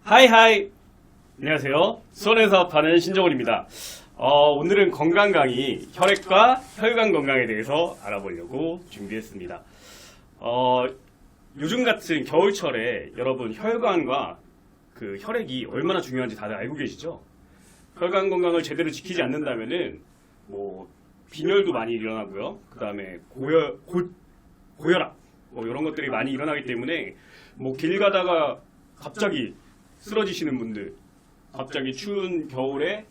하이하이! 안녕하세요. 수원에서 사업하는 신정훈입니다. 오늘은 건강 강의, 혈액과 혈관 건강에 대해서 알아보려고 준비했습니다. 요즘 같은 겨울철에 여러분 혈관과 그 혈액이 얼마나 중요한지 다들 알고 계시죠? 혈관 건강을 제대로 지키지 않는다면은 빈혈도 많이 일어나고요. 그 다음에 고혈압 이런 것들이 많이 일어나기 때문에 길 가다가 갑자기 쓰러지시는 분들, 갑자기 추운 겨울에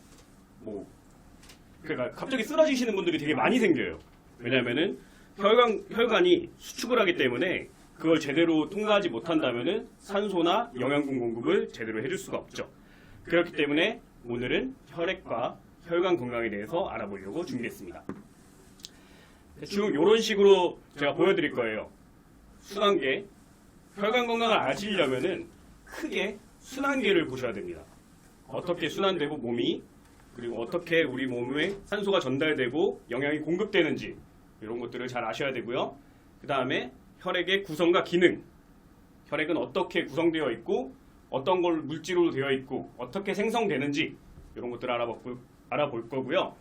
그러니까 갑자기 쓰러지시는 분들이 되게 많이 생겨요. 왜냐하면은 혈관이 수축을 하기 때문에 그걸 제대로 통과하지 못한다면은 산소나 영양분 공급을 제대로 해줄 수가 없죠. 그렇기 때문에 오늘은 혈액과 혈관 건강에 대해서 알아보려고 준비했습니다. 대충 이런 식으로 제가 보여드릴 거예요. 순환계, 혈관 건강을 아시려면은 크게 순환계를 보셔야 됩니다. 어떻게 순환되고 몸이, 그리고 어떻게 우리 몸에 산소가 전달되고 영양이 공급되는지 이런 것들을 잘 아셔야 되고요. 그 다음에 혈액의 구성과 기능, 혈액은 어떻게 구성되어 있고 어떤 걸 물질로 되어 있고 어떻게 생성되는지 이런 것들을 알아볼 거고요.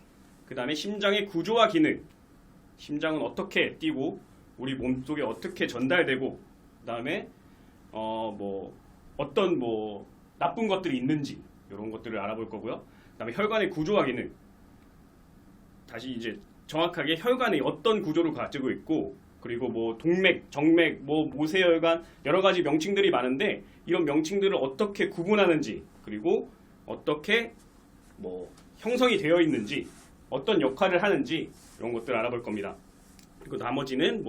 그 다음에 심장의 구조와 기능, 심장은 어떻게 뛰고 우리 몸속에 어떻게 전달되고, 그 다음에 어떤 나쁜 것들이 있는지 이런 것들을 알아볼 거고요. 그 다음에 혈관의 구조와 기능, 다시 이제 정확하게 혈관이 어떤 구조를 가지고 있고, 그리고 동맥, 정맥, 모세혈관 여러 가지 명칭들이 많은데 이런 명칭들을 어떻게 구분하는지, 그리고 어떻게 형성이 되어 있는지, 어떤 역할을 하는지 이런 것들을 알아볼 겁니다. 그리고 나머지는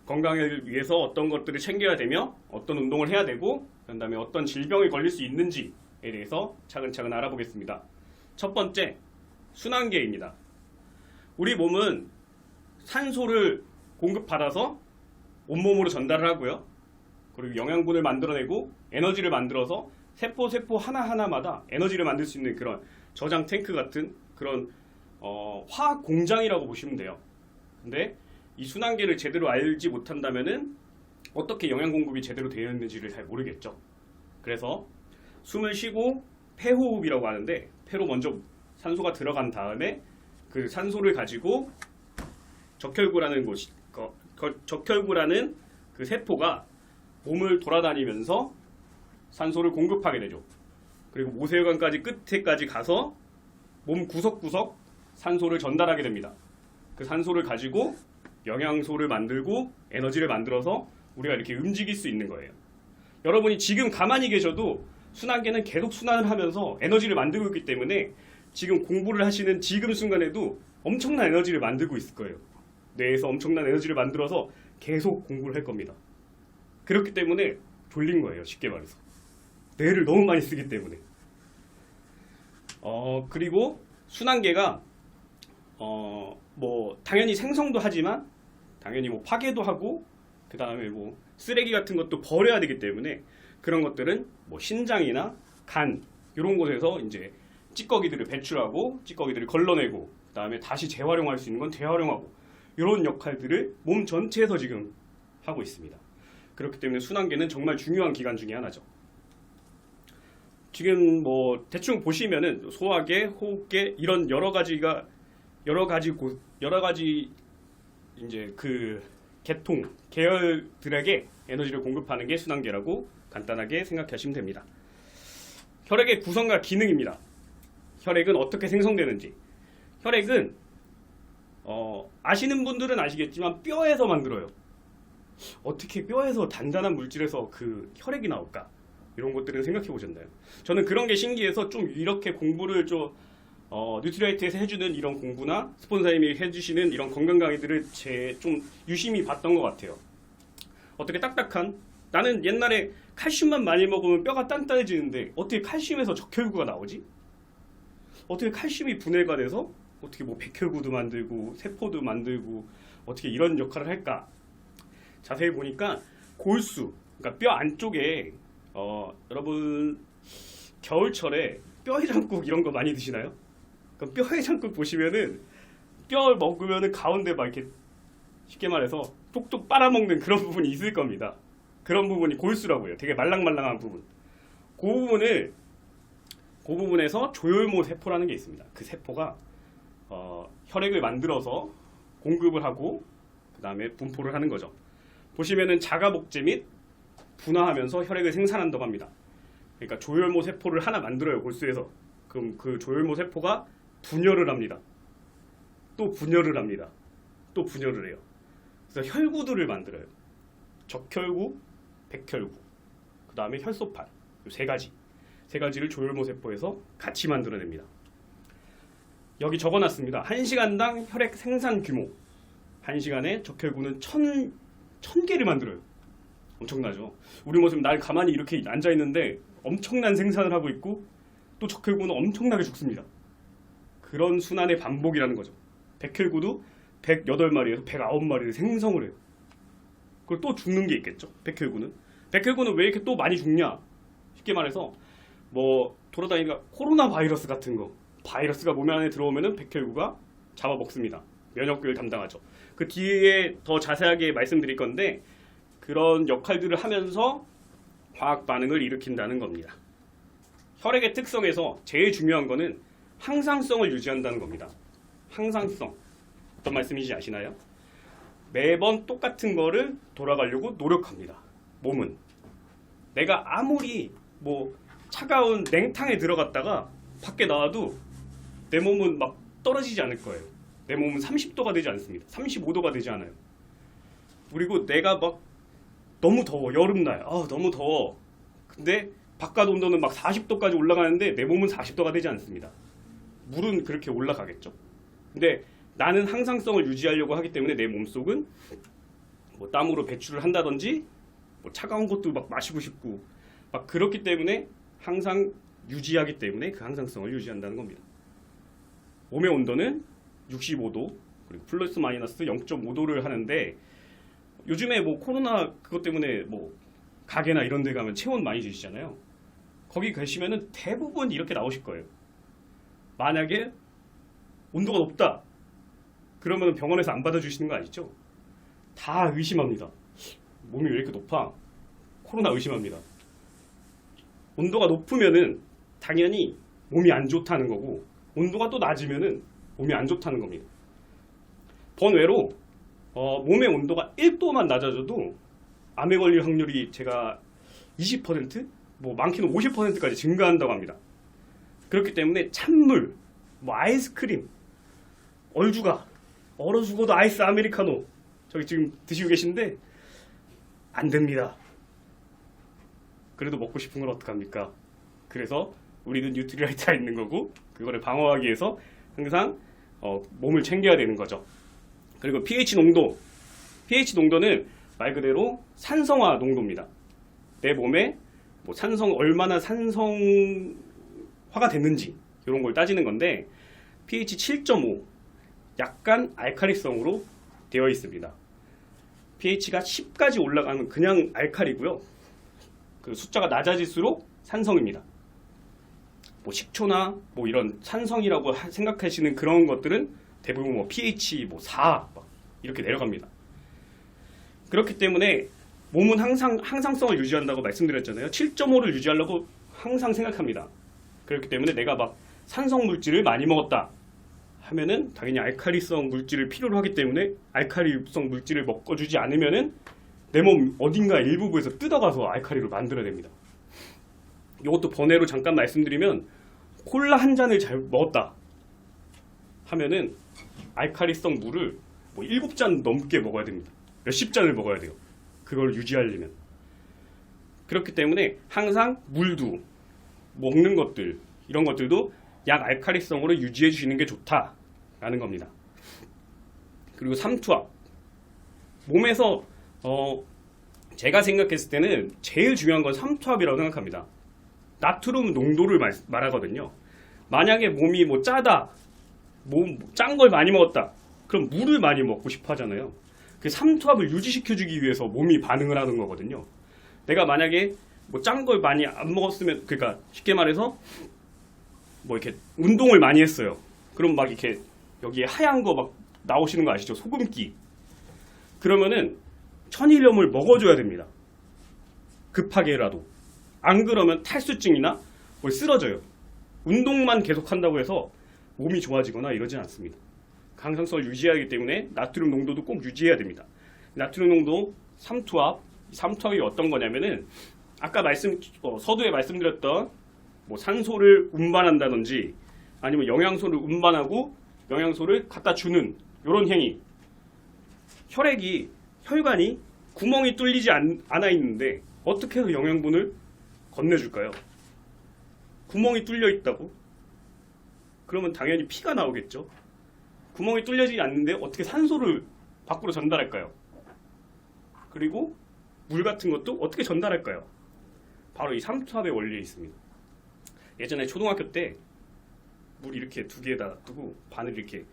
건강을 위해서 어떤 것들을 챙겨야 되며 어떤 운동을 해야 되고, 그 다음에 어떤 질병에 걸릴 수 있는지에 대해서 차근차근 알아보겠습니다. 첫 번째, 순환계입니다. 우리 몸은 산소를 공급받아서 온몸으로 전달을 하고요. 그리고 영양분을 만들어내고 에너지를 만들어서 세포 하나하나마다 에너지를 만들 수 있는 그런 저장 탱크 같은 그런 화학 공장이라고 보시면 돼요. 근데 이 순환계를 제대로 알지 못한다면은 어떻게 영양 공급이 제대로 되어 있는지를 잘 모르겠죠. 그래서 숨을 쉬고 폐호흡이라고 하는데, 폐로 먼저 산소가 들어간 다음에 그 산소를 가지고 적혈구라는 적혈구라는 그 세포가 몸을 돌아다니면서 산소를 공급하게 되죠. 그리고 모세혈관까지 끝에까지 가서 몸 구석구석 산소를 전달하게 됩니다. 그 산소를 가지고 영양소를 만들고 에너지를 만들어서 우리가 이렇게 움직일 수 있는 거예요. 여러분이 지금 가만히 계셔도 순환계는 계속 순환을 하면서 에너지를 만들고 있기 때문에 지금 공부를 하시는 지금 순간에도 엄청난 에너지를 만들고 있을 거예요. 뇌에서 엄청난 에너지를 만들어서 계속 공부를 할 겁니다. 그렇기 때문에 졸린 거예요, 쉽게 말해서. 뇌를 너무 많이 쓰기 때문에. 그리고 순환계가 당연히 생성도 하지만 당연히 파괴도 하고, 그 다음에 쓰레기 같은 것도 버려야 되기 때문에 그런 것들은 신장이나 간 이런 곳에서 이제 찌꺼기들을 배출하고 찌꺼기들을 걸러내고, 그 다음에 다시 재활용할 수 있는 건 재활용하고, 이런 역할들을 몸 전체에서 지금 하고 있습니다. 그렇기 때문에 순환계는 정말 중요한 기관 중에 하나죠. 지금 대충 보시면은 소화계, 호흡계 이런 여러 가지 이제 그 계통, 계열들에게 에너지를 공급하는 게 순환계라고 간단하게 생각하시면 됩니다. 혈액의 구성과 기능입니다. 혈액은 어떻게 생성되는지. 혈액은 아시는 분들은 아시겠지만 뼈에서 만들어요. 어떻게 뼈에서 단단한 물질에서 그 혈액이 나올까? 이런 것들은 생각해 보셨나요? 저는 그런 게 신기해서 좀 이렇게 공부를 뉴트리라이트에서 해주는 이런 공부나 스폰서님이 해주시는 이런 건강 강의들을 좀 유심히 봤던 것 같아요. 어떻게 딱딱한, 나는 옛날에 칼슘만 많이 먹으면 뼈가 단단해지는데 어떻게 칼슘에서 적혈구가 나오지? 어떻게 칼슘이 분해가 돼서 어떻게 백혈구도 만들고 세포도 만들고 어떻게 이런 역할을 할까? 자세히 보니까 골수, 그러니까 뼈 안쪽에 여러분 겨울철에 뼈해장국 이런 거 많이 드시나요? 그럼 뼈해장국 보시면은 뼈 먹으면은 가운데 막 이렇게 쉽게 말해서 톡톡 빨아먹는 그런 부분이 있을 겁니다. 그런 부분이 골수라고 해요. 되게 말랑말랑한 부분. 그 부분에서 조혈모 세포라는 게 있습니다. 그 세포가 혈액을 만들어서 공급을 하고 그 다음에 분포를 하는 거죠. 보시면은 자가 복제 및 분화하면서 혈액을 생산한다고 합니다. 그러니까 조혈모 세포를 하나 만들어요, 골수에서. 그럼 그 조혈모 세포가 분열을 합니다. 또 분열을 합니다. 또 분열을 해요. 그래서 혈구들을 만들어요. 적혈구, 백혈구, 그 다음에 혈소판, 세 가지를 조혈모 세포에서 같이 만들어냅니다. 여기 적어놨습니다. 1시간당 혈액 생산 규모. 1시간에 적혈구는 1000개를 만들어요. 엄청나죠? 우리 모습 날 가만히 이렇게 앉아있는데 엄청난 생산을 하고 있고 또 적혈구는 엄청나게 죽습니다. 그런 순환의 반복이라는 거죠. 백혈구도 108마리에서 109마리를 생성을 해요. 그리고 또 죽는 게 있겠죠. 백혈구는 왜 이렇게 또 많이 죽냐? 쉽게 말해서 뭐 돌아다니니까 코로나 바이러스 같은 거, 바이러스가 몸 안에 들어오면은 백혈구가 잡아먹습니다. 면역을 담당하죠. 그 뒤에 더 자세하게 말씀드릴 건데 그런 역할들을 하면서 화학 반응을 일으킨다는 겁니다. 혈액의 특성에서 제일 중요한 거는 항상성을 유지한다는 겁니다. 항상성. 어떤 말씀인지 아시나요? 매번 똑같은 거를 돌아가려고 노력합니다. 몸은. 내가 아무리 뭐 차가운 냉탕에 들어갔다가 밖에 나와도 내 몸은 막 떨어지지 않을 거예요. 내 몸은 30도가 되지 않습니다. 35도가 되지 않아요. 그리고 내가 막 너무 더워. 여름날. 너무 더워. 근데 바깥 온도는 막 40도까지 올라가는데 내 몸은 40도가 되지 않습니다. 물은 그렇게 올라가겠죠. 근데 나는 항상성을 유지하려고 하기 때문에 내 몸속은 뭐 땀으로 배출을 한다든지 뭐 차가운 것도 막 마시고 싶고 막 그렇기 때문에 항상 유지하기 때문에 그 항상성을 유지한다는 겁니다. 몸의 온도는 65도 그리고 플러스 마이너스 0.5도를 하는데 요즘에 뭐 코로나 그것 때문에 뭐 가게나 이런 데 가면 체온 많이 주시잖아요. 거기 계시면은 대부분 이렇게 나오실 거예요. 만약에 온도가 높다 그러면 병원에서 안 받아주시는 거 아시죠? 다 의심합니다. 몸이 왜 이렇게 높아? 코로나 의심합니다. 온도가 높으면은 당연히 몸이 안 좋다는 거고 온도가 또 낮으면은 몸이 안 좋다는 겁니다. 번외로 몸의 온도가 1도만 낮아져도 암에 걸릴 확률이 제가 20%? 뭐 많게는 50%까지 증가한다고 합니다. 그렇기 때문에 찬물, 뭐 아이스크림, 얼죽아, 얼어 죽어도 아이스 아메리카노 저기 지금 드시고 계신데 안 됩니다. 그래도 먹고 싶은 건 어떡합니까? 그래서 우리는 뉴트리라이트가 있는 거고 그거를 방어하기 위해서 항상 몸을 챙겨야 되는 거죠. 그리고 pH 농도는 말 그대로 산성화 농도입니다. 내 몸에 뭐 얼마나 산성화가 됐는지 이런 걸 따지는 건데 pH 7.5 약간 알칼리성으로 되어 있습니다. pH가 10까지 올라가면 그냥 알칼리고요. 그 숫자가 낮아질수록 산성입니다. 뭐 식초나 뭐 이런 산성이라고 생각하시는 그런 것들은 대부분 뭐 pH 4 이렇게 내려갑니다. 그렇기 때문에 몸은 항상 항상성을 유지한다고 말씀드렸잖아요. 7.5를 유지하려고 항상 생각합니다. 그렇기 때문에 내가 막 산성 물질을 많이 먹었다 하면은 당연히 알칼리성 물질을 필요로 하기 때문에 알칼리성 물질을 먹어주지 않으면은 내 몸 어딘가 일부분에서 뜯어가서 알칼리로 만들어야 됩니다. 이것도 번외로 잠깐 말씀드리면 콜라 한 잔을 잘 먹었다 하면은 알칼리성 물을 뭐 7잔 넘게 먹어야 됩니다. 몇십 잔을 먹어야 돼요. 그걸 유지하려면. 그렇기 때문에 항상 물도 먹는 것들 이런 것들도 약 알칼리성으로 유지해 주시는 게 좋다라는 겁니다. 그리고 삼투압 몸에서 제가 생각했을 때는 제일 중요한 건 삼투압이라고 생각합니다. 나트륨 농도를 말하거든요. 만약에 몸이 뭐 짜다, 짠 걸 많이 먹었다, 그럼 물을 많이 먹고 싶어 하잖아요. 그 삼투압을 유지시켜주기 위해서 몸이 반응을 하는 거거든요. 내가 만약에 뭐 짠 걸 많이 안 먹었으면, 그러니까 쉽게 말해서 뭐 이렇게 운동을 많이 했어요. 그럼 막 이렇게 여기에 하얀 거 막 나오시는 거 아시죠? 소금기. 그러면은 천일염을 먹어줘야 됩니다. 급하게라도. 안 그러면 탈수증이나 뭐 쓰러져요. 운동만 계속한다고 해서 몸이 좋아지거나 이러진 않습니다. 강상성을 유지해야 하기 때문에 나트륨 농도도 꼭 유지해야 됩니다. 나트륨 농도 삼투압, 삼투압이 어떤 거냐면은 아까 서두에 말씀드렸던 뭐 산소를 운반한다든지 아니면 영양소를 운반하고 영양소를 갖다 주는 이런 행위. 혈관이 구멍이 뚫리지 않아 있는데 어떻게 해서 영양분을 건네줄까요? 구멍이 뚫려 있다고? 그러면 당연히 피가 나오겠죠. 구멍이 뚫려지지 않는데 어떻게 산소를 밖으로 전달할까요? 그리고 물 같은 것도 어떻게 전달할까요? 바로 이 삼투압의 원리에 있습니다. 예전에 초등학교 때 물 이렇게 두 개에다 두고 바늘 이렇게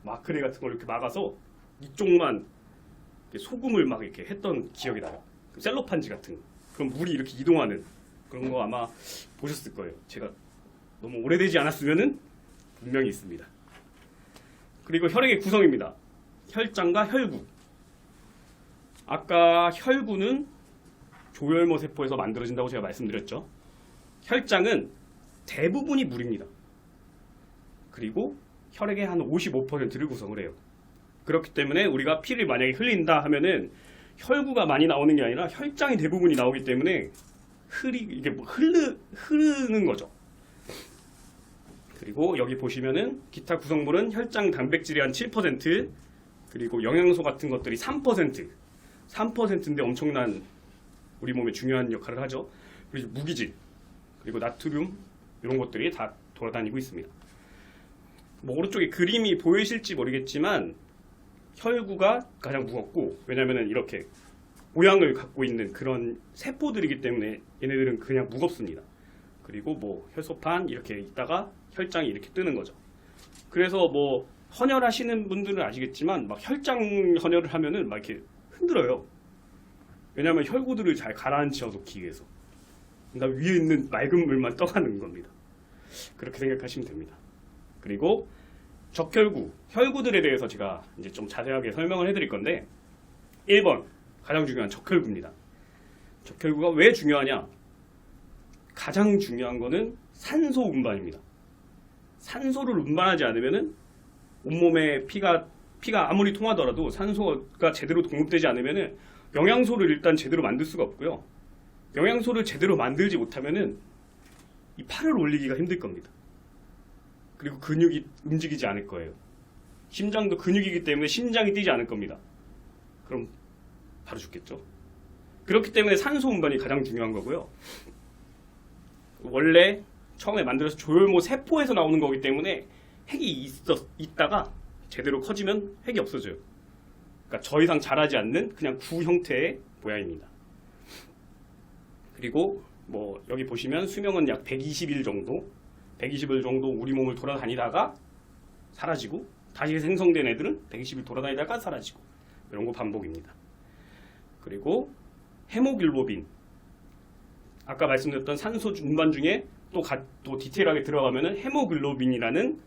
마크레 같은 걸 이렇게 막아서 이쪽만 이렇게 소금을 막 이렇게 했던 기억이 나요. 셀로판지 같은 거. 그럼 물이 이렇게 이동하는 그런 거 아마 보셨을 거예요. 제가 너무 오래되지 않았으면은 분명히 있습니다. 그리고 혈액의 구성입니다. 혈장과 혈구. 아까 혈구는 조혈모 세포에서 만들어진다고 제가 말씀드렸죠. 혈장은 대부분이 물입니다. 그리고 혈액의 한 55%를 구성을 해요. 그렇기 때문에 우리가 피를 만약에 흘린다 하면은 혈구가 많이 나오는 게 아니라 혈장이 대부분이 나오기 때문에 이게 흐르는 거죠. 그리고 여기 보시면은 기타 구성물은 혈장 단백질이 한 7%, 그리고 영양소 같은 것들이 3%, 3%인데 엄청난 우리 몸에 중요한 역할을 하죠. 그리고 무기질, 그리고 나트륨 이런 것들이 다 돌아다니고 있습니다. 뭐 오른쪽에 그림이 보이실지 모르겠지만 혈구가 가장 무겁고, 왜냐면은 이렇게 모양을 갖고 있는 그런 세포들이기 때문에 얘네들은 그냥 무겁습니다. 그리고 뭐 혈소판 이렇게 있다가 혈장이 이렇게 뜨는 거죠. 그래서 뭐 헌혈하시는 분들은 아시겠지만 막 혈장 헌혈을 하면은 막 이렇게 흔들어요. 왜냐하면 혈구들을 잘 가라앉혀 놓기 위해서. 그러니까 위에 있는 맑은 물만 떠가는 겁니다. 그렇게 생각하시면 됩니다. 그리고 적혈구, 혈구들에 대해서 제가 이제 좀 자세하게 설명을 해드릴 건데, 1번 가장 중요한 적혈구입니다. 적혈구가 왜 중요하냐? 가장 중요한 거는 산소 운반입니다. 산소를 운반하지 않으면은 온몸에 피가 아무리 통하더라도 산소가 제대로 공급되지 않으면은 영양소를 일단 제대로 만들 수가 없고요. 영양소를 제대로 만들지 못하면은 이 팔을 올리기가 힘들 겁니다. 그리고 근육이 움직이지 않을 거예요. 심장도 근육이기 때문에 심장이 뛰지 않을 겁니다. 그럼 바로 죽겠죠. 그렇기 때문에 산소 운반이 가장 중요한 거고요. 원래 처음에 만들어서 조혈모 세포에서 나오는 거기 때문에 핵이 있다가 제대로 커지면 핵이 없어져요. 그러니까 더 이상 자라지 않는 그냥 구 형태의 모양입니다. 그리고 뭐 여기 보시면 수명은 약 120일 정도, 120일 정도 우리 몸을 돌아다니다가 사라지고, 다시 생성된 애들은 120일 돌아다니다가 사라지고, 이런 거 반복입니다. 그리고 헤모글로빈, 아까 말씀드렸던 산소 운반 중에 또 디테일하게 들어가면은 헤모글로빈이라는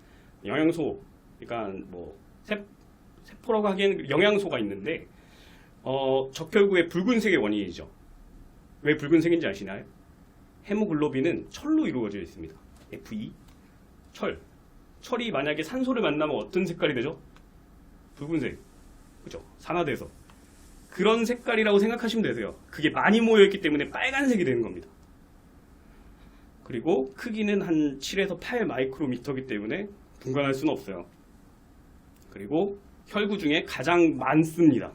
영양소, 그러니까 뭐 세포라고 하기에는 영양소가 있는데 적혈구의 붉은색의 원인이죠. 왜 붉은색인지 아시나요? 헤모글로빈은 철로 이루어져 있습니다. Fe, 철이 만약에 산소를 만나면 어떤 색깔이 되죠? 붉은색, 그죠? 산화돼서 그런 색깔이라고 생각하시면 되세요. 그게 많이 모여있기 때문에 빨간색이 되는 겁니다. 그리고 크기는 한 7에서 8 마이크로미터이기 때문에 분간할 수는 없어요. 그리고 혈구 중에 가장 많습니다.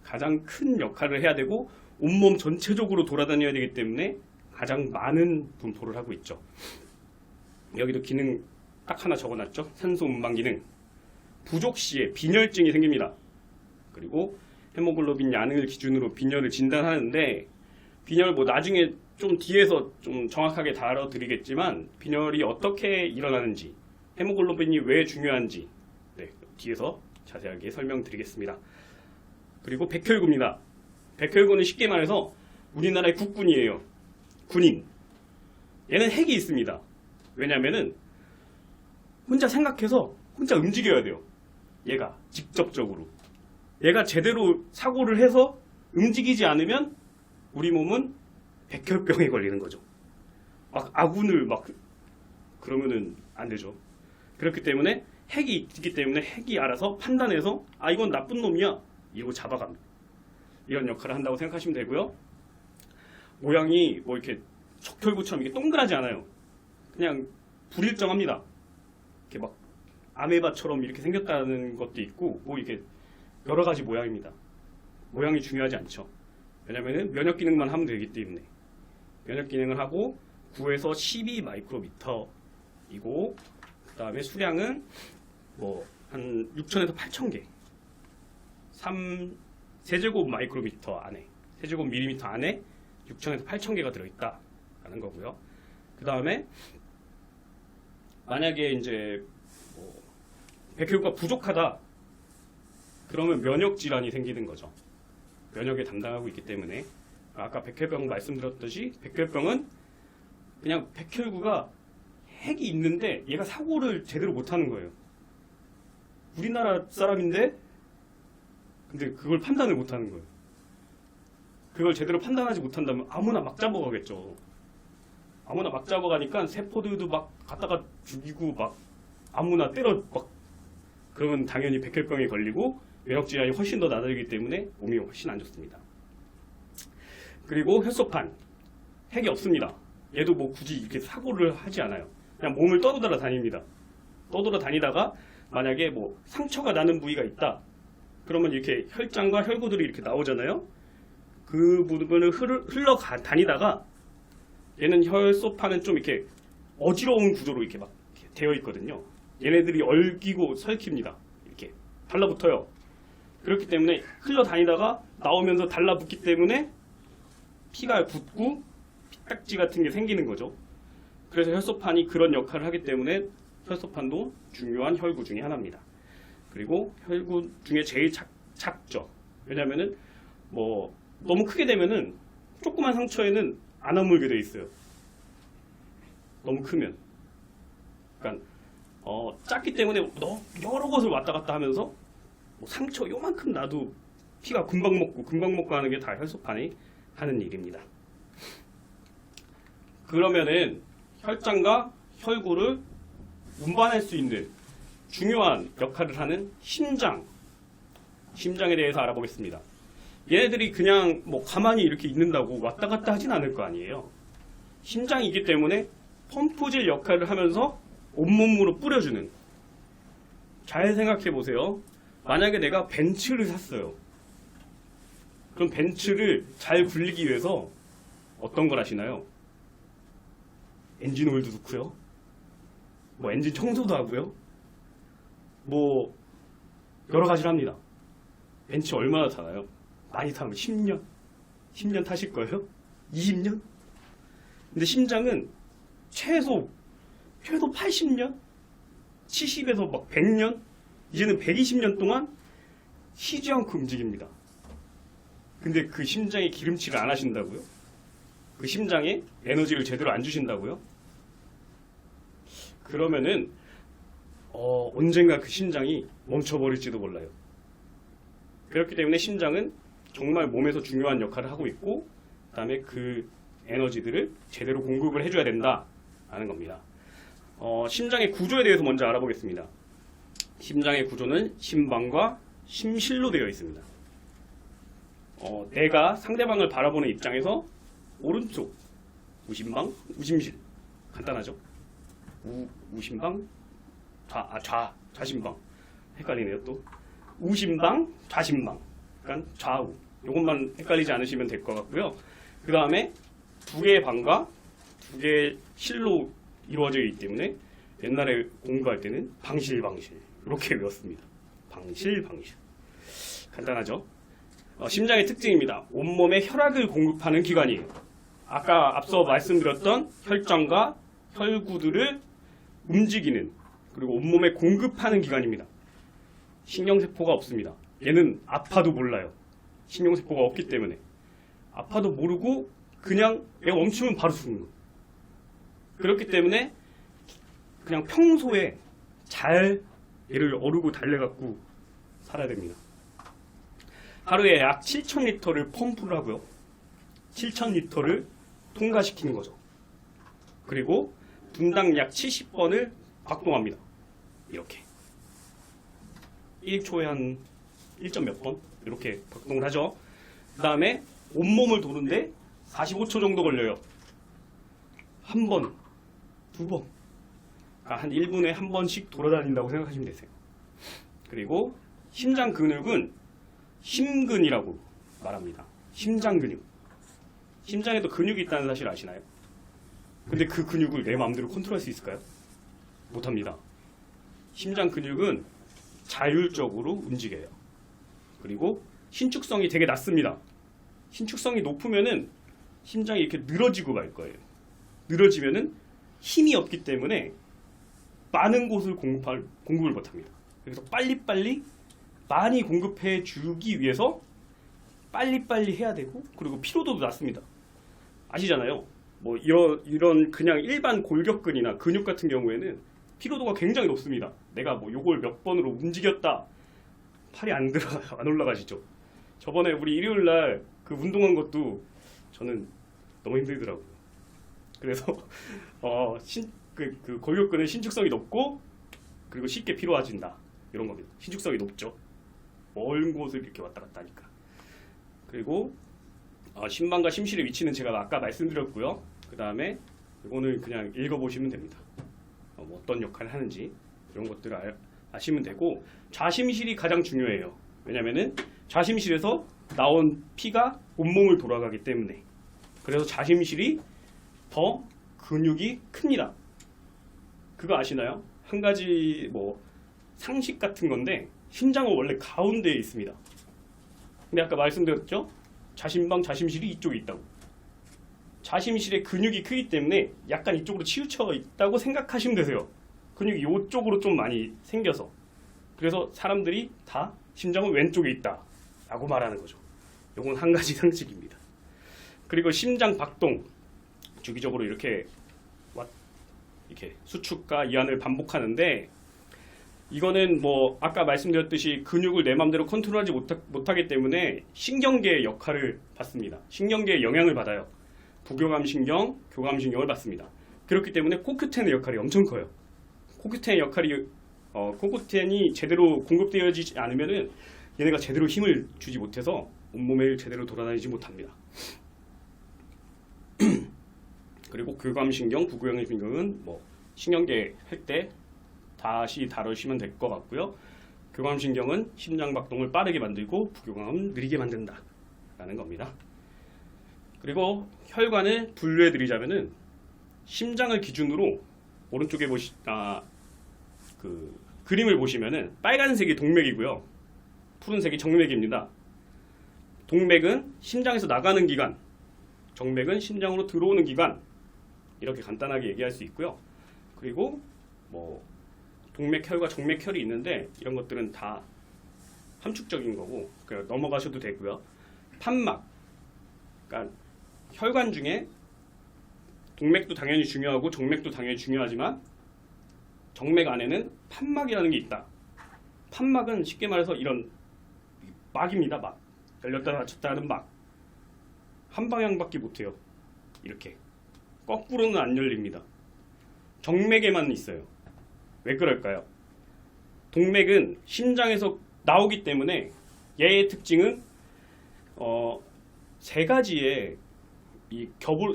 가장 큰 역할을 해야 되고 온몸 전체적으로 돌아다녀야 되기 때문에 가장 많은 분포를 하고 있죠. 여기도 기능 딱 하나 적어놨죠. 산소 운반 기능. 부족 시에 빈혈증이 생깁니다. 그리고 헤모글로빈 양을 기준으로 빈혈을 진단하는데, 빈혈 뭐 나중에 좀 뒤에서 좀 정확하게 다뤄드리겠지만 빈혈이 어떻게 일어나는지, 헤모글로빈이 왜 중요한지 뒤에서 자세하게 설명드리겠습니다. 그리고 백혈구입니다. 백혈구는 쉽게 말해서 우리나라의 국군이에요. 군인. 얘는 핵이 있습니다. 왜냐면은 혼자 생각해서 혼자 움직여야 돼요. 얘가 직접적으로. 얘가 제대로 사고를 해서 움직이지 않으면 우리 몸은 백혈병에 걸리는 거죠. 막 아군을 막 그러면은 안 되죠. 그렇기 때문에 핵이 있기 때문에 핵이 알아서 판단해서 아 이건 나쁜 놈이야 이러고 잡아갑니다. 이런 역할을 한다고 생각하시면 되고요. 모양이 뭐 이렇게 적혈구처럼 이게 동그라지 않아요. 그냥 불일정합니다. 이렇게 막 아메바처럼 이렇게 생겼다는 것도 있고 뭐 이렇게 여러 가지 모양입니다. 모양이 중요하지 않죠. 왜냐면은 면역 기능만 하면 되기 때문에 면역 기능을 하고 9에서 12 마이크로미터이고 그 다음에 수량은 뭐 한 6천에서 8천 개 3세제곱 마이크로미터 안에 세제곱 밀리미터 안에 6천에서 8천 개가 들어있다라는 거고요. 그 다음에 만약에 이제 뭐 백혈구가 부족하다 그러면 면역 질환이 생기는 거죠. 면역에 담당하고 있기 때문에 아까 백혈병 말씀드렸듯이 백혈병은 그냥 백혈구가 핵이 있는데 얘가 사고를 제대로 못하는 거예요. 우리나라 사람인데 근데 그걸 판단을 못하는 거예요. 그걸 제대로 판단하지 못한다면 아무나 막 잡아가겠죠. 아무나 막 잡아가니까 세포들도 막 갖다가 죽이고 막 아무나 때려 막 그러면 당연히 백혈병에 걸리고 면역 질환이 훨씬 더 낮아지기 때문에 몸이 훨씬 안 좋습니다. 그리고 혈소판 핵이 없습니다. 얘도 뭐 굳이 이렇게 사고를 하지 않아요. 그냥 몸을 떠돌아 다닙니다. 떠돌아 다니다가 만약에 뭐 상처가 나는 부위가 있다. 그러면 이렇게 혈장과 혈구들이 이렇게 나오잖아요. 그 부분을 흘러 다니다가 얘는 혈소판은 좀 이렇게 어지러운 구조로 이렇게 막 되어 있거든요. 얘네들이 얽히고 설킵니다. 이렇게 달라붙어요. 그렇기 때문에 흘러 다니다가 나오면서 달라붙기 때문에 피가 굳고 피딱지 같은 게 생기는 거죠. 그래서 혈소판이 그런 역할을 하기 때문에 혈소판도 중요한 혈구 중에 하나입니다. 그리고 혈구 중에 제일 작죠. 왜냐면은 뭐 너무 크게 되면은 조그만 상처에는 안 아물게 돼 있어요. 너무 크면. 그러니까 작기 때문에 여러 곳을 왔다 갔다 하면서 뭐 상처 요만큼 나도 피가 금방 먹고 하는 게 다 혈소판이 하는 일입니다. 그러면은 혈장과 혈구를 운반할 수 있는 중요한 역할을 하는 심장에 대해서 알아보겠습니다. 얘네들이 그냥 뭐 가만히 이렇게 있는다고 왔다 갔다 하진 않을 거 아니에요. 심장이기 때문에 펌프질 역할을 하면서 온몸으로 뿌려주는. 잘 생각해 보세요. 만약에 내가 벤츠를 샀어요. 그럼 벤츠를 잘 굴리기 위해서 어떤 걸 하시나요? 엔진 오일도 넣고요. 뭐 엔진 청소도 하고요. 뭐 여러 가지를 합니다. 벤츠 얼마나 타나요? 많이 타면 10년? 10년 타실 거예요? 20년? 근데 심장은 최소 80년? 70에서 막 100년? 이제는 120년 동안 쉬지 않고 움직입니다. 근데 그 심장에 기름칠을 안 하신다고요? 그 심장에 에너지를 제대로 안 주신다고요? 그러면은 언젠가 그 심장이 멈춰버릴지도 몰라요. 그렇기 때문에 심장은 정말 몸에서 중요한 역할을 하고 있고 그 다음에 그 에너지들을 제대로 공급을 해줘야 된다라는 겁니다. 심장의 구조에 대해서 먼저 알아보겠습니다. 심장의 구조는 심방과 심실로 되어 있습니다. 내가 상대방을 바라보는 입장에서 오른쪽 우심방, 우심실 간단하죠? 우심방, 좌심방 헷갈리네요 또. 우심방, 좌심방 그러니까 좌우 이것만 헷갈리지 않으시면 될 것 같고요. 그 다음에 두 개의 방과 두 개의 실로 이루어져 있기 때문에 옛날에 공부할 때는 방실 이렇게 외웠습니다. 방실 간단하죠? 심장의 특징입니다. 온몸에 혈액을 공급하는 기관이에요. 아까 앞서 말씀드렸던 혈장과 혈구들을 움직이는 그리고 온몸에 공급하는 기관입니다. 신경세포가 없습니다. 얘는 아파도 몰라요. 신경세포가 없기 때문에 아파도 모르고 그냥 얘가 멈추면 바로 죽는 거예요. 그렇기 때문에 그냥 평소에 잘 얘를 어르고 달래갖고 살아야 됩니다. 하루에 약 7,000리터를 펌프를 하고요. 7,000리터를 통과시키는 거죠. 그리고 분당 약 70번을 박동합니다. 이렇게 1초에 한 1점 몇 번 이렇게 박동을 하죠. 그 다음에 온몸을 도는데 45초 정도 걸려요. 한 번, 두 번, 한 1분에 한 번씩 돌아다닌다고 생각하시면 되세요. 그리고 심장 근육은 심근이라고 말합니다. 심장 근육. 심장에도 근육이 있다는 사실 아시나요? 근데 그 근육을 내 마음대로 컨트롤할 수 있을까요? 못합니다. 심장 근육은 자율적으로 움직여요. 그리고 신축성이 되게 낮습니다. 신축성이 높으면은 심장이 이렇게 늘어지고 말 거예요. 늘어지면은 힘이 없기 때문에 많은 곳을 공급을 못합니다. 그래서 빨리빨리 많이 공급해 주기 위해서 빨리빨리 해야 되고, 그리고 피로도도 낮습니다. 아시잖아요. 뭐 이런 그냥 일반 골격근이나 근육 같은 경우에는 피로도가 굉장히 높습니다. 내가 뭐 요걸 몇 번으로 움직였다, 팔이 안 올라가시죠. 저번에 우리 일요일 날 그 운동한 것도 저는 너무 힘들더라고요. 그래서 그 골격근은 신축성이 높고, 그리고 쉽게 피로해진다, 이런 겁니다. 신축성이 높죠. 먼 곳을 이렇게 왔다 갔다 하니까. 그리고 심방과 심실의 위치는 제가 아까 말씀드렸고요. 그 다음에 이거는 그냥 읽어보시면 됩니다. 뭐 어떤 역할을 하는지 이런 것들을 아시면 되고, 좌심실이 가장 중요해요. 왜냐면은 좌심실에서 나온 피가 온몸을 돌아가기 때문에. 그래서 좌심실이 더 근육이 큽니다. 그거 아시나요? 한 가지 뭐 상식 같은 건데, 심장은 원래 가운데에 있습니다. 근데 아까 말씀드렸죠? 좌심방, 좌심실이 이쪽에 있다고. 좌심실의 근육이 크기 때문에 약간 이쪽으로 치우쳐 있다고 생각하시면 되세요. 근육이 이쪽으로 좀 많이 생겨서. 그래서 사람들이 다 심장은 왼쪽에 있다 라고 말하는 거죠. 이건 한 가지 상식입니다. 그리고 심장 박동, 주기적으로 이렇게 수축과 이완을 반복하는데, 이거는 뭐 아까 말씀드렸듯이 근육을 내 맘대로 컨트롤하지 못하기 때문에 신경계의 역할을 받습니다. 신경계의 영향을 받아요. 부교감신경, 교감신경을 받습니다. 그렇기 때문에 코큐텐의 역할이 엄청 커요. 코큐텐의 역할이 코큐텐이 제대로 공급되어지지 않으면은 얘네가 제대로 힘을 주지 못해서 온몸에 제대로 돌아다니지 못합니다. 그리고 교감신경, 부교감신경은 뭐 신경계 할 때 다시 다루시면 될 것 같고요. 교감신경은 심장 박동을 빠르게 만들고 부교감은 느리게 만든다 라는 겁니다. 그리고 혈관을 분류해 드리자면은, 심장을 기준으로 오른쪽에 그 그림을 보시면은 빨간색이 동맥이고요, 푸른색이 정맥입니다. 동맥은 심장에서 나가는 기관, 정맥은 심장으로 들어오는 기관, 이렇게 간단하게 얘기할 수 있고요. 그리고 뭐 동맥혈과 정맥혈이 있는데, 이런 것들은 다 함축적인 거고 그냥 넘어가셔도 되고요. 판막, 그러니까 혈관 중에 동맥도 당연히 중요하고 정맥도 당연히 중요하지만 정맥 안에는 판막이라는 게 있다. 판막은 쉽게 말해서 이런 막입니다. 막 열렸다 닫혔다 하는 막. 한 방향밖에 못해요. 이렇게 거꾸로는 안 열립니다. 정맥에만 있어요. 왜 그럴까요? 동맥은 심장에서 나오기 때문에 얘의 특징은 세 가지의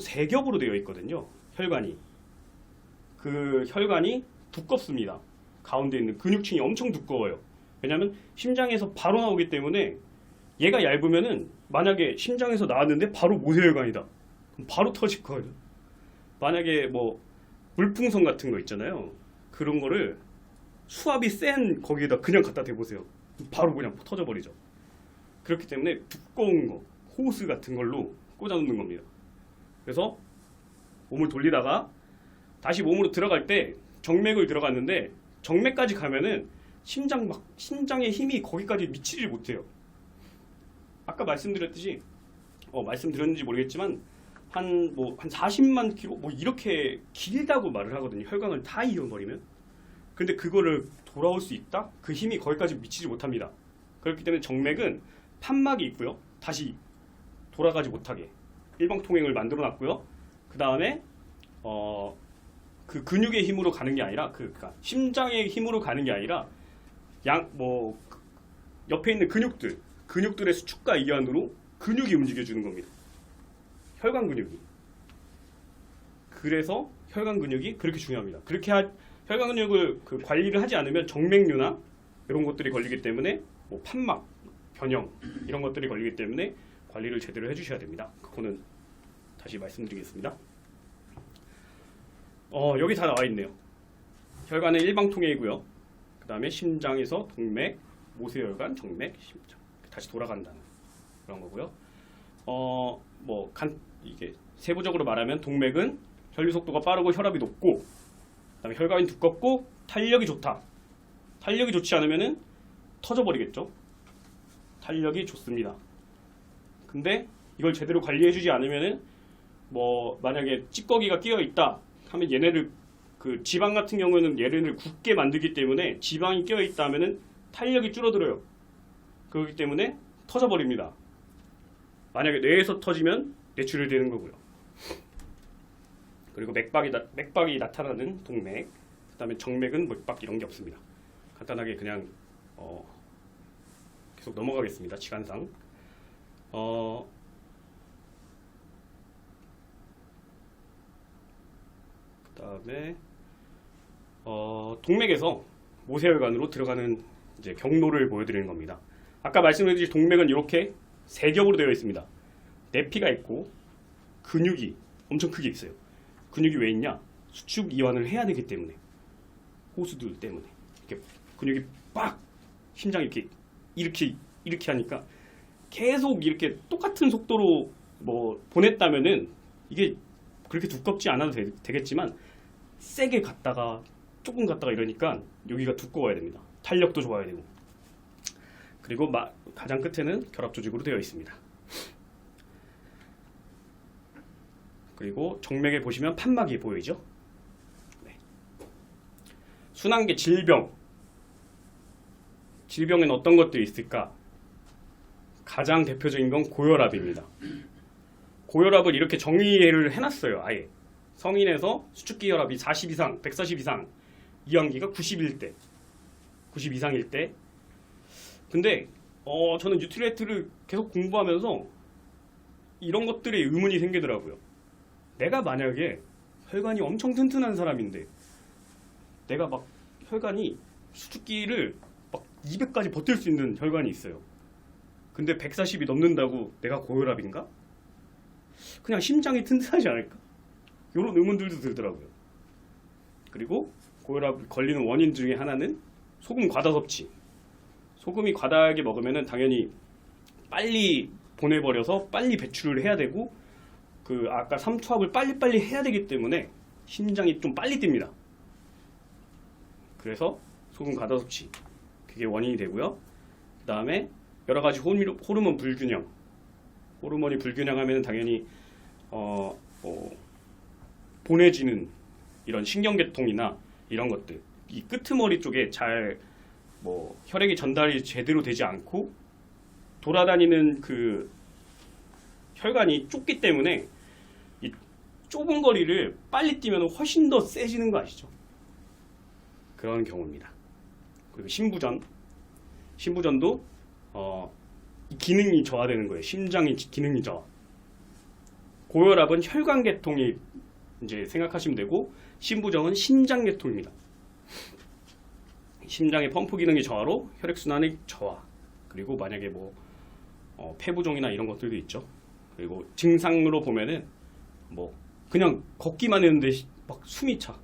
세 겹으로 되어 있거든요. 혈관이. 그 혈관이 두껍습니다. 가운데 있는 근육층이 엄청 두꺼워요. 왜냐하면 심장에서 바로 나오기 때문에, 얘가 얇으면은 만약에 심장에서 나왔는데 바로 모세혈관이다, 그럼 바로 터질 거예요. 만약에 뭐 물풍선 같은 거 있잖아요. 그런 거를 수압이 센 거기에다 그냥 갖다 대보세요. 바로 그냥 터져버리죠. 그렇기 때문에 두꺼운 거, 호스 같은 걸로 꽂아놓는 겁니다. 그래서 몸을 돌리다가 다시 몸으로 들어갈 때 정맥을 들어갔는데, 정맥까지 가면은 심장의 힘이 거기까지 미치지 못해요. 아까 말씀드렸듯이 말씀드렸는지 모르겠지만 한 40만 킬로 뭐 이렇게 길다고 말을 하거든요. 혈관을 다 이어버리면. 근데 그거를 돌아올 수 있다? 그 힘이 거기까지 미치지 못합니다. 그렇기 때문에 정맥은 판막이 있고요. 다시 돌아가지 못하게 일방통행을 만들어 놨고요. 그 다음에 그 근육의 힘으로 가는 게 아니라 그러니까 심장의 힘으로 가는 게 아니라 옆에 있는 근육들의 수축과 이완으로 근육이 움직여주는 겁니다. 혈관 근육이. 그래서 혈관 근육이 그렇게 중요합니다. 혈관 근육을 관리를 하지 않으면 정맥류나 이런 것들이 걸리기 때문에 뭐 판막, 변형 이런 것들이 걸리기 때문에 관리를 제대로 해주셔야 됩니다. 그거는 다시 말씀드리겠습니다. 여기 다 나와 있네요. 혈관은 일방통행이고요. 그 다음에 심장에서 동맥, 모세혈관, 정맥, 심장 다시 돌아간다는 그런 거고요. 이게 세부적으로 말하면 동맥은 혈류 속도가 빠르고 혈압이 높고, 그다음에 혈관이 두껍고 탄력이 좋다. 탄력이 좋지 않으면은 터져버리겠죠. 탄력이 좋습니다. 근데 이걸 제대로 관리해주지 않으면은 만약에 찌꺼기가 끼어 있다 하면 얘네를 지방 같은 경우에는 얘네를 굳게 만들기 때문에 지방이 끼어 있다 하면은 탄력이 줄어들어요. 그렇기 때문에 터져버립니다. 만약에 뇌에서 터지면 뇌출혈이 되는 거고요. 그리고 맥박이 나타나는 동맥, 그 다음에 정맥은 맥박 이런 게 없습니다. 간단하게 그냥 계속 넘어가겠습니다. 시간상. 그 다음에 동맥에서 모세혈관으로 들어가는 이제 경로를 보여드리는 겁니다. 아까 말씀드렸듯이 동맥은 이렇게 세 겹으로 되어 있습니다. 내피가 있고 근육이 엄청 크게 있어요. 근육이 왜 있냐? 수축 이완을 해야 되기 때문에, 호수들 때문에 이렇게 근육이 빡 심장이 이렇게 하니까 계속 이렇게 똑같은 속도로 보냈다면은 이게 그렇게 두껍지 않아도 되겠지만 세게 갔다가 조금 갔다가 이러니까 여기가 두꺼워야 됩니다. 탄력도 좋아야 되고. 그리고 가장 끝에는 결합 조직으로 되어 있습니다. 그리고 정맥에 보시면 판막이 보이죠? 네. 순환계 질병에는 어떤 것들이 있을까? 가장 대표적인 건 고혈압입니다. 고혈압을 이렇게 정의를 해놨어요. 아예 성인에서 수축기 혈압이 40 이상, 140 이상, 이완기가 90일 이상일 때. 근데 저는 뉴트리에이트를 계속 공부하면서 이런 것들에 의문이 생기더라고요. 내가 만약에 혈관이 엄청 튼튼한 사람인데 내가 혈관이 수축기를 200까지 버틸 수 있는 혈관이 있어요. 근데 140이 넘는다고 내가 고혈압인가? 그냥 심장이 튼튼하지 않을까? 이런 의문들도 들더라고요. 그리고 고혈압 걸리는 원인 중에 하나는 소금 과다 섭취. 소금이 과다하게 먹으면은 당연히 빨리 보내버려서 빨리 배출을 해야 되고, 아까 삼투압을 빨리빨리 해야 되기 때문에 심장이 좀 빨리 뜁니다. 그래서 소금 과다 섭취, 그게 원인이 되고요. 그 다음에 여러 가지 호르몬 불균형. 호르몬이 불균형하면 당연히 보내지는 이런 신경계통이나 이런 것들, 이 끄트머리 쪽에 잘 혈액이 전달이 제대로 되지 않고 돌아다니는 혈관이 좁기 때문에 이 좁은 거리를 빨리 뛰면 훨씬 더 세지는 거 아시죠? 그런 경우입니다. 그리고 심부전도 기능이 저하되는 거예요. 심장의 기능이 저하. 고혈압은 혈관계통이 이제 생각하시면 되고, 심부전은 심장계통입니다. 심장의 펌프 기능이 저하로 혈액순환의 저하. 그리고 만약에 폐부종이나 이런 것들도 있죠. 그리고 증상으로 보면은 그냥 걷기만 했는데 숨이 차.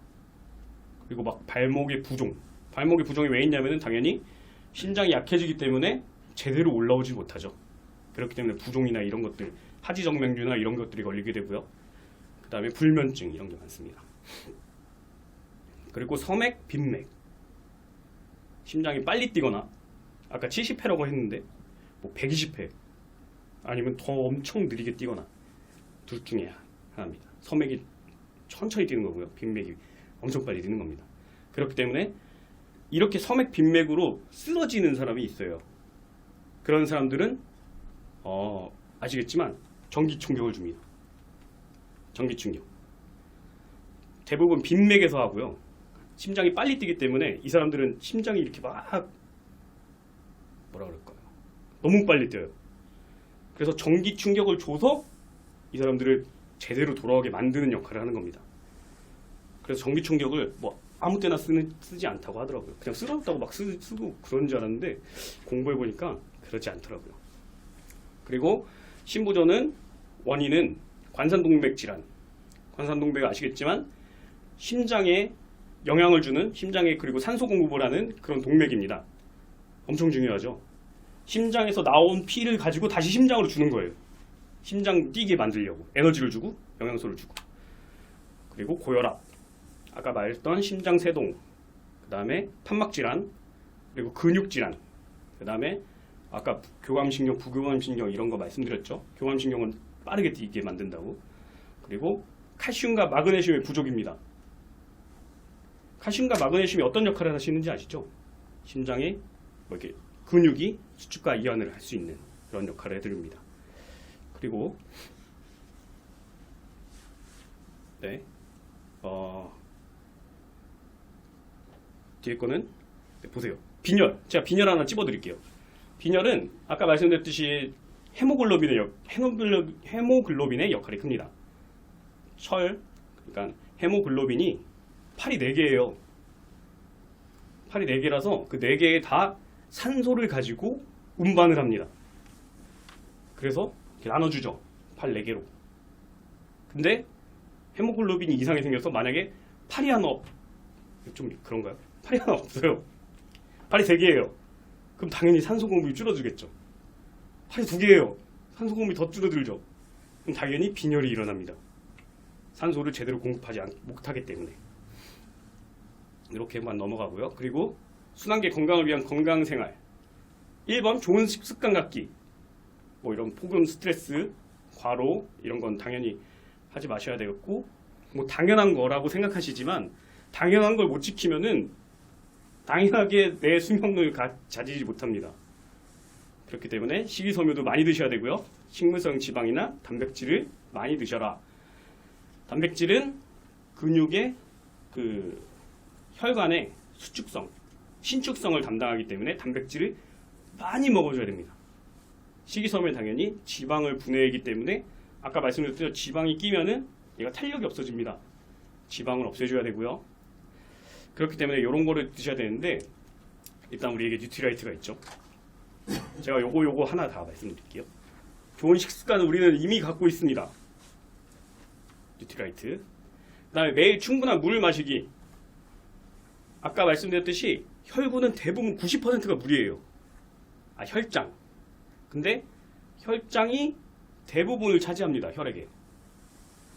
그리고 발목의 부종. 발목의 부종이 왜 있냐면은 당연히 심장이 약해지기 때문에 제대로 올라오지 못하죠. 그렇기 때문에 부종이나 이런 것들, 하지정맥류나 이런 것들이 걸리게 되고요. 그 다음에 불면증 이런 게 많습니다. 그리고 서맥, 빈맥. 심장이 빨리 뛰거나 아까 70회라고 했는데 120회 아니면 더 엄청 느리게 뛰거나 둘 중에 하나입니다. 서맥이 천천히 뛰는 거고요. 빈맥이 엄청 빨리 뛰는 겁니다. 그렇기 때문에 이렇게 서맥 빈맥으로 쓰러지는 사람이 있어요. 그런 사람들은 아시겠지만 전기 충격을 줍니다. 전기 충격. 대부분 빈맥에서 하고요. 심장이 빨리 뛰기 때문에 이 사람들은 심장이 이렇게 막 뭐라 그럴까요? 너무 빨리 뛰어요. 그래서 전기 충격을 줘서 이 사람들을 제대로 돌아오게 만드는 역할을 하는 겁니다. 그래서 전기 충격을 뭐 아무 때나 쓰지 않다고 하더라고요. 그냥 쓰러졌다고 막 쓰고 그런 줄 알았는데 공부해보니까 그렇지 않더라고요. 그리고 심부전은 원인은 관상동맥 질환. 관상동맥 아시겠지만 심장에 영향을 주는, 심장에 그리고 산소 공급을 하는 그런 동맥입니다. 엄청 중요하죠. 심장에서 나온 피를 가지고 다시 심장으로 주는 거예요. 심장 뛰게 만들려고 에너지를 주고 영양소를 주고. 그리고 고혈압, 아까 말했던 심장세동, 그 다음에 판막질환, 그리고 근육질환, 그 다음에 아까 교감신경, 부교감신경 이런 거 말씀드렸죠. 교감신경은 빠르게 뛰게 만든다고. 그리고 칼슘과 마그네슘의 부족입니다. 칼슘과 마그네슘이 어떤 역할을 하시는지 아시죠? 심장에 뭐 이렇게 근육이 수축과 이완을 할 수 있는 그런 역할을 해드립니다. 그리고 네, 뒤에 거는 네, 보세요. 빈혈. 제가 빈혈 하나 찝어드릴게요. 빈혈은 아까 말씀드렸듯이 헤모글로빈의 역할이 큽니다. 그러니까 헤모글로빈이 팔이 4개예요. 팔이 4개라서 그 4개에 다 산소를 가지고 운반을 합니다. 그래서 이렇게 나눠주죠. 팔 4개로. 근데 헤모글로빈이 이상이 생겨서 만약에 팔이 하나 좀 그런가요? 팔이 하나 없어요. 팔이 3개예요. 그럼 당연히 산소 공급이 줄어들겠죠. 팔이 2개예요. 산소 공급이 더 줄어들죠. 그럼 당연히 빈혈이 일어납니다. 산소를 제대로 공급하지 못하기 때문에. 이렇게만 넘어가고요. 그리고 순환계 건강을 위한 건강생활. 1번 좋은 습관 갖기. 뭐 이런 폭음, 스트레스, 과로 이런 건 당연히 하지 마셔야 되겠고, 뭐 당연한 거라고 생각하시지만 당연한 걸 못 지키면은 당연하게 내 수명을 가지지 못합니다. 그렇기 때문에 식이섬유도 많이 드셔야 되고요. 식물성 지방이나 단백질을 많이 드셔라. 단백질은 근육의 혈관의 수축성, 신축성을 담당하기 때문에 단백질을 많이 먹어줘야 됩니다. 식이섬유는 당연히 지방을 분해하기 때문에 아까 말씀드렸듯이 지방이 끼면은 얘가 탄력이 없어집니다. 지방을 없애줘야 되고요. 그렇기 때문에 이런 거를 드셔야 되는데 일단 우리에게 뉴트리라이트가 있죠. 제가 요거 하나 다 말씀드릴게요. 좋은 식습관은 우리는 이미 갖고 있습니다. 뉴트리라이트. 그 다음에 매일 충분한 물을 마시기. 아까 말씀드렸듯이 혈구는 대부분 90%가 물이에요. 혈장. 근데 혈장이 대부분을 차지합니다. 혈액에.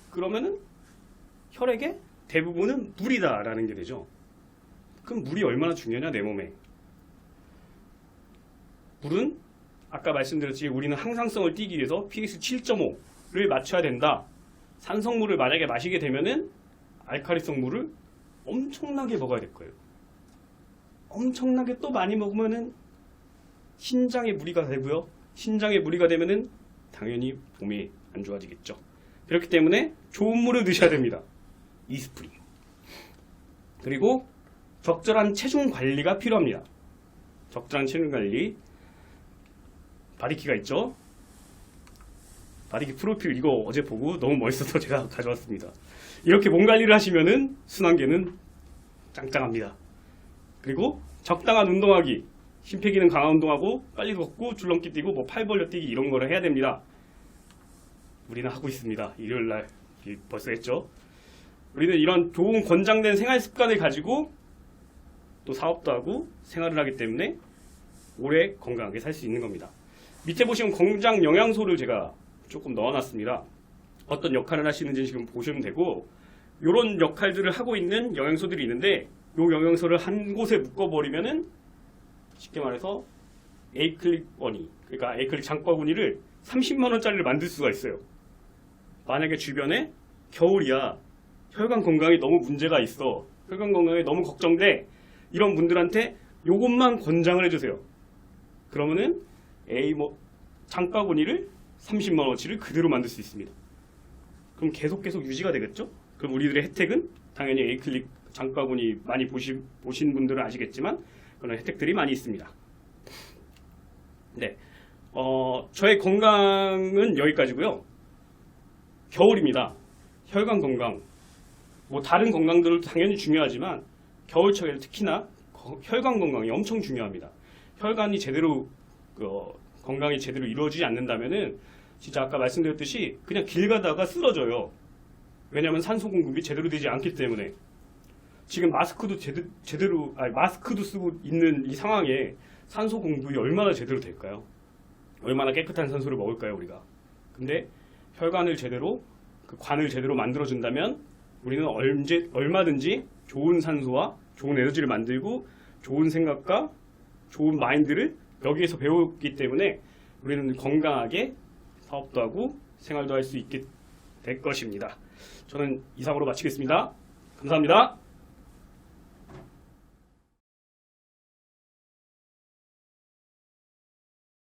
그러면은 혈액의 대부분은 물이다라는 게 되죠. 그럼 물이 얼마나 중요하냐 내 몸에. 물은 아까 말씀드렸듯이 우리는 항상성을 띠기 위해서 pH 7.5를 맞춰야 된다. 산성물을 만약에 마시게 되면은 알칼리성 물을 엄청나게 먹어야 될 거예요. 엄청나게 또 많이 먹으면은 신장에 무리가 되고요. 신장에 무리가 되면은 당연히 몸이 안 좋아지겠죠. 그렇기 때문에 좋은 물을 드셔야 됩니다. 이스프린. 그리고 적절한 체중 관리가 필요합니다. 적절한 체중 관리. 바리키가 있죠. 바리키 프로필 이거 어제 보고 너무 멋있어서 제가 가져왔습니다. 이렇게 몸 관리를 하시면은 순환계는 짱짱합니다. 그리고 적당한 운동하기. 심폐기능 강화 운동하고 빨리 걷고 줄넘기 뛰고 뭐 팔 벌려 뛰기 이런 거를 해야 됩니다. 우리는 하고 있습니다. 일요일날 벌써 했죠. 우리는 이런 좋은 권장된 생활 습관을 가지고 또 사업도 하고 생활을 하기 때문에 오래 건강하게 살 수 있는 겁니다. 밑에 보시면 건강 영양소를 제가 조금 넣어놨습니다. 어떤 역할을 하시는지 지금 보시면 되고 이런 역할들을 하고 있는 영양소들이 있는데 이 영양소를 한 곳에 묶어버리면은 쉽게 말해서 에이클릭원이 그러니까 에이클릭 장바구니를 30만원짜리를 만들 수가 있어요. 만약에 주변에 겨울이야 혈관 건강에 너무 문제가 있어 혈관 건강에 너무 걱정돼 이런 분들한테 요것만 권장을 해주세요. 그러면은 장바구니를 30만원어치를 그대로 만들 수 있습니다. 그럼 계속 유지가 되겠죠? 그럼 우리들의 혜택은 당연히 에이클릭 장바구니 많이 보신 분들은 아시겠지만 그런 혜택들이 많이 있습니다. 네, 저의 건강은 여기까지고요. 겨울입니다. 혈관 건강, 뭐 다른 건강들도 당연히 중요하지만 겨울철에 특히나 혈관 건강이 엄청 중요합니다. 혈관이 제대로 건강이 제대로 이루어지지 않는다면은 진짜 아까 말씀드렸듯이 그냥 길 가다가 쓰러져요. 왜냐하면 산소 공급이 제대로 되지 않기 때문에. 지금 마스크도 마스크도 쓰고 있는 이 상황에 산소 공급이 얼마나 제대로 될까요? 얼마나 깨끗한 산소를 먹을까요, 우리가? 근데 혈관을 제대로, 그 관을 제대로 만들어준다면 우리는 얼마든지 좋은 산소와 좋은 에너지를 만들고 좋은 생각과 좋은 마인드를 여기에서 배웠기 때문에 우리는 건강하게 사업도 하고 생활도 할 수 있게 될 것입니다. 저는 이상으로 마치겠습니다. 감사합니다.